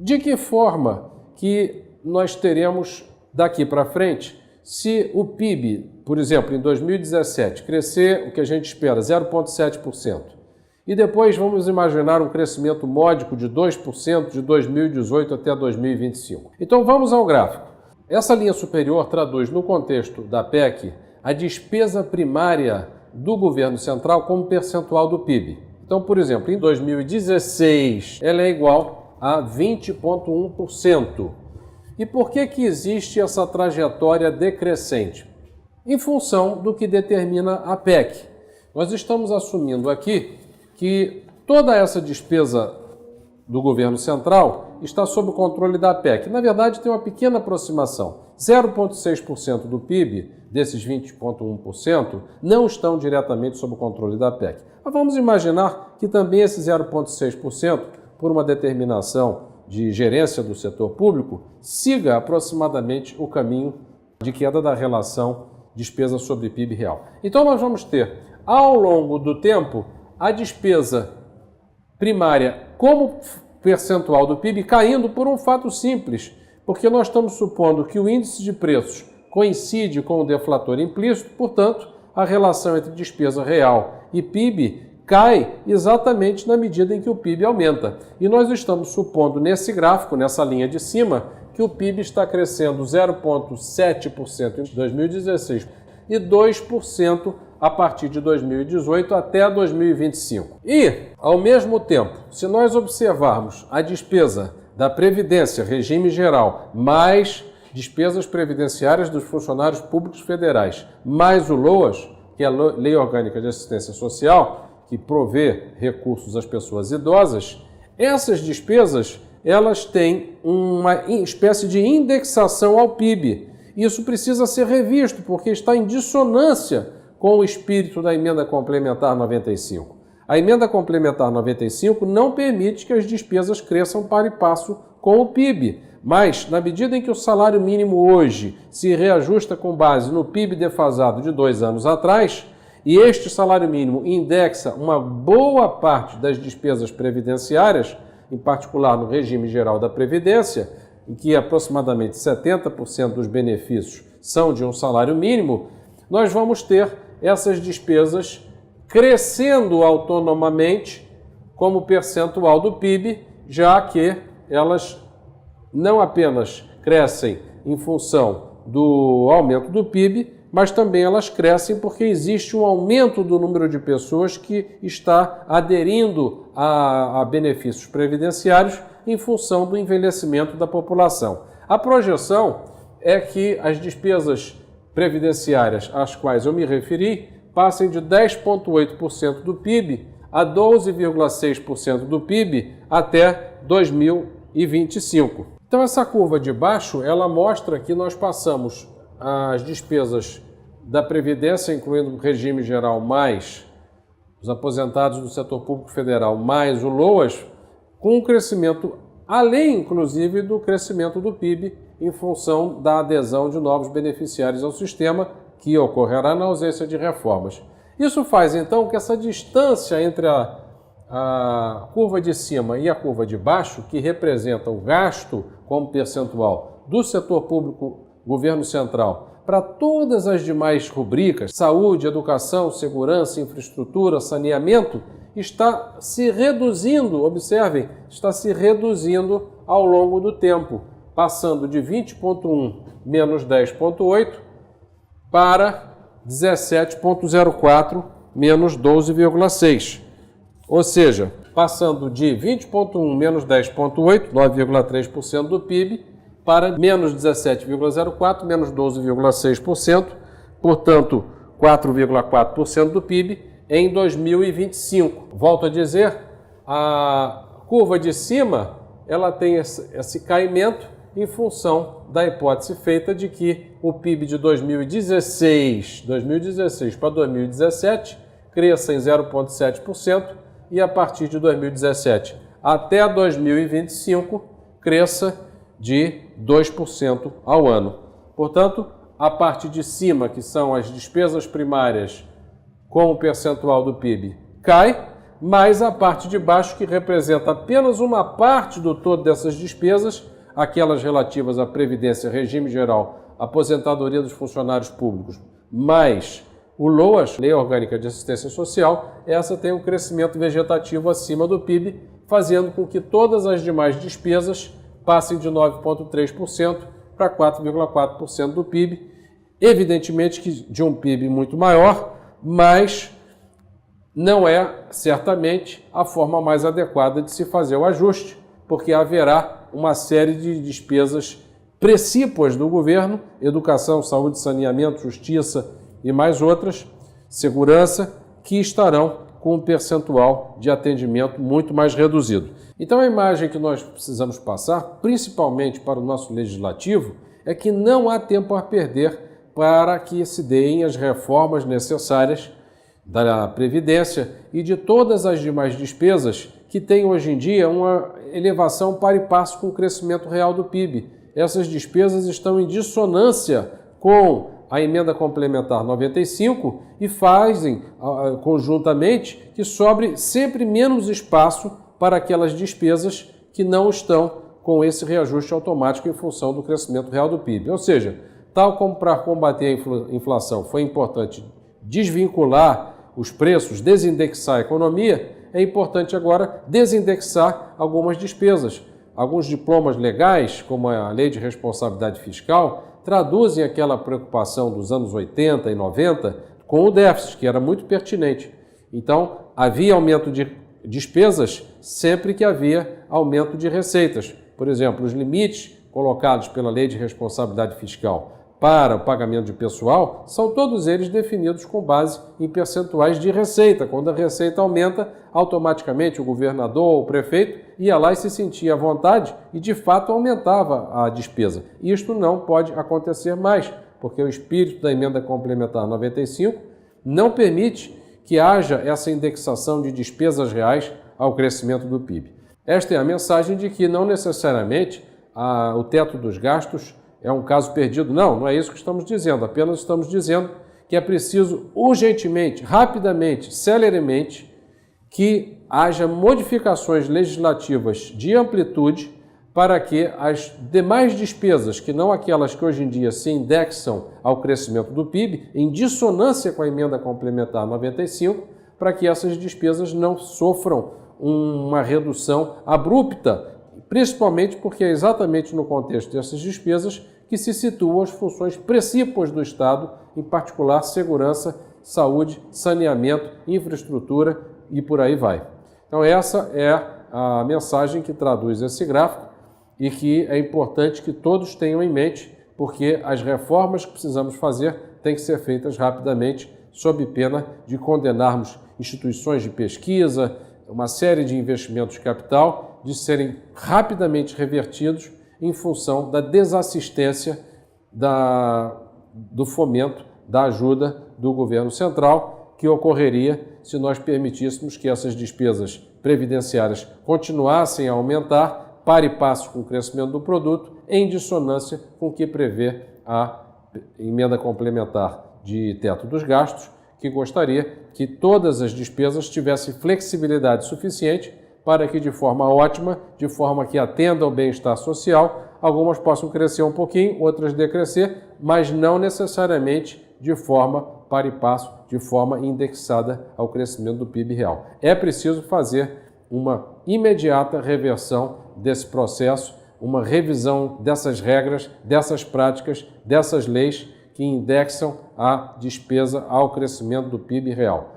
De que forma que nós teremos daqui para frente, se o PIB, por exemplo, em 2017, crescer o que a gente espera, 0,7%, e depois vamos imaginar um crescimento módico de 2% de 2018 até 2025. Então vamos ao gráfico. Essa linha superior traduz, no contexto da PEC, a despesa primária do governo central como percentual do PIB. Então, por exemplo, em 2016, ela é igual a 20,1%. E por que existe essa trajetória decrescente? Em função do que determina a PEC. Nós estamos assumindo aqui que toda essa despesa do governo central está sob o controle da PEC. Na verdade, tem uma pequena aproximação. 0,6% do PIB, desses 20,1%, não estão diretamente sob o controle da PEC. Mas vamos imaginar que também esse 0,6%, por uma determinação de gerência do setor público, siga aproximadamente o caminho de queda da relação despesa sobre PIB real. Então nós vamos ter, ao longo do tempo, a despesa primária como percentual do PIB caindo por um fato simples, porque nós estamos supondo que o índice de preços coincide com o deflator implícito, portanto, a relação entre despesa real e PIB cai exatamente na medida em que o PIB aumenta. E nós estamos supondo nesse gráfico, nessa linha de cima, que o PIB está crescendo 0,7% em 2016 e 2% a partir de 2018 até 2025. E, ao mesmo tempo, se nós observarmos a despesa da Previdência, regime geral, mais despesas previdenciárias dos funcionários públicos federais, mais o LOAS, que é a Lei Orgânica de Assistência Social, que provê recursos às pessoas idosas, essas despesas elas têm uma espécie de indexação ao PIB. Isso precisa ser revisto, porque está em dissonância com o espírito da Emenda Complementar 95. A Emenda Complementar 95 não permite que as despesas cresçam para e passo com o PIB, mas, na medida em que o salário mínimo hoje se reajusta com base no PIB defasado de 2 anos atrás, e este salário mínimo indexa uma boa parte das despesas previdenciárias, em particular no regime geral da Previdência, em que aproximadamente 70% dos benefícios são de um salário mínimo, nós vamos ter essas despesas crescendo autonomamente como percentual do PIB, já que elas não apenas crescem em função do aumento do PIB, mas também elas crescem porque existe um aumento do número de pessoas que está aderindo a benefícios previdenciários em função do envelhecimento da população. A projeção é que as despesas previdenciárias às quais eu me referi passem de 10,8% do PIB a 12,6% do PIB até 2025. Então essa curva de baixo, ela mostra que nós passamos as despesas da Previdência, incluindo o regime geral, mais os aposentados do setor público federal, mais o LOAS, com um crescimento além, inclusive, do crescimento do PIB em função da adesão de novos beneficiários ao sistema, que ocorrerá na ausência de reformas. Isso faz, então, que essa distância entre a curva de cima e a curva de baixo, que representa o gasto como percentual do setor público governo central, para todas as demais rubricas, saúde, educação, segurança, infraestrutura, saneamento, está se reduzindo, observem, está se reduzindo ao longo do tempo, passando de 20,1 menos 10,8 para 17,04 menos 12,6. Ou seja, passando de 20,1 menos 10,8, 9,3% do PIB, para menos 17,04, menos 12,6%, portanto, 4,4% do PIB em 2025. Volto a dizer, a curva de cima ela tem esse caimento em função da hipótese feita de que o PIB de 2016 para 2017 cresça em 0,7% e a partir de 2017 até 2025 cresça de 2% ao ano. Portanto, a parte de cima, que são as despesas primárias como percentual do PIB, cai, mais a parte de baixo, que representa apenas uma parte do todo dessas despesas, aquelas relativas à Previdência, Regime Geral, Aposentadoria dos Funcionários Públicos, mais o LOAS, Lei Orgânica de Assistência Social, essa tem um crescimento vegetativo acima do PIB, fazendo com que todas as demais despesas passem de 9,3% para 4,4% do PIB. Evidentemente que de um PIB muito maior, mas não é certamente a forma mais adequada de se fazer o ajuste, porque haverá uma série de despesas precípuas do governo, educação, saúde, saneamento, justiça e mais outras, segurança, que estarão com um percentual de atendimento muito mais reduzido. Então a imagem que nós precisamos passar, principalmente para o nosso legislativo, é que não há tempo a perder para que se deem as reformas necessárias da Previdência e de todas as demais despesas que têm hoje em dia uma elevação par e passo com o crescimento real do PIB. Essas despesas estão em dissonância com a emenda complementar 95 e fazem conjuntamente que sobre sempre menos espaço para aquelas despesas que não estão com esse reajuste automático em função do crescimento real do PIB. Ou seja, tal como para combater a inflação foi importante desvincular os preços, desindexar a economia, é importante agora desindexar algumas despesas. Alguns diplomas legais, como a Lei de Responsabilidade Fiscal, traduzem aquela preocupação dos anos 80 e 90 com o déficit, que era muito pertinente. Então, havia aumento de despesas sempre que havia aumento de receitas. Por exemplo, os limites colocados pela Lei de Responsabilidade Fiscal para o pagamento de pessoal são todos eles definidos com base em percentuais de receita. Quando a receita aumenta, automaticamente o governador ou o prefeito ia lá e se sentia à vontade e, de fato, aumentava a despesa. Isto não pode acontecer mais, porque o espírito da emenda complementar 95 não permite que haja essa indexação de despesas reais ao crescimento do PIB. Esta é a mensagem de que não necessariamente o teto dos gastos é um caso perdido. Não é isso que estamos dizendo. Apenas estamos dizendo que é preciso urgentemente, rapidamente, celeremente, que haja modificações legislativas de amplitude para que as demais despesas, que não aquelas que hoje em dia se indexam ao crescimento do PIB, em dissonância com a emenda complementar 95, para que essas despesas não sofram uma redução abrupta, principalmente porque é exatamente no contexto dessas despesas que se situam as funções precípuas do Estado, em particular segurança, saúde, saneamento, infraestrutura e por aí vai. Então essa é a mensagem que traduz esse gráfico e que é importante que todos tenham em mente, porque as reformas que precisamos fazer têm que ser feitas rapidamente, sob pena de condenarmos instituições de pesquisa, uma série de investimentos de capital, de serem rapidamente revertidos em função da desassistência do fomento, da ajuda do governo central, que ocorreria se nós permitíssemos que essas despesas previdenciárias continuassem a aumentar, par e passo com o crescimento do produto, em dissonância com o que prevê a emenda complementar de teto dos gastos, que gostaria que todas as despesas tivessem flexibilidade suficiente para que, de forma ótima, de forma que atenda ao bem-estar social, algumas possam crescer um pouquinho, outras decrescer, mas não necessariamente de forma par e passo, de forma indexada ao crescimento do PIB real. É preciso fazer uma imediata reversão desse processo, uma revisão dessas regras, dessas práticas, dessas leis que indexam a despesa ao crescimento do PIB real.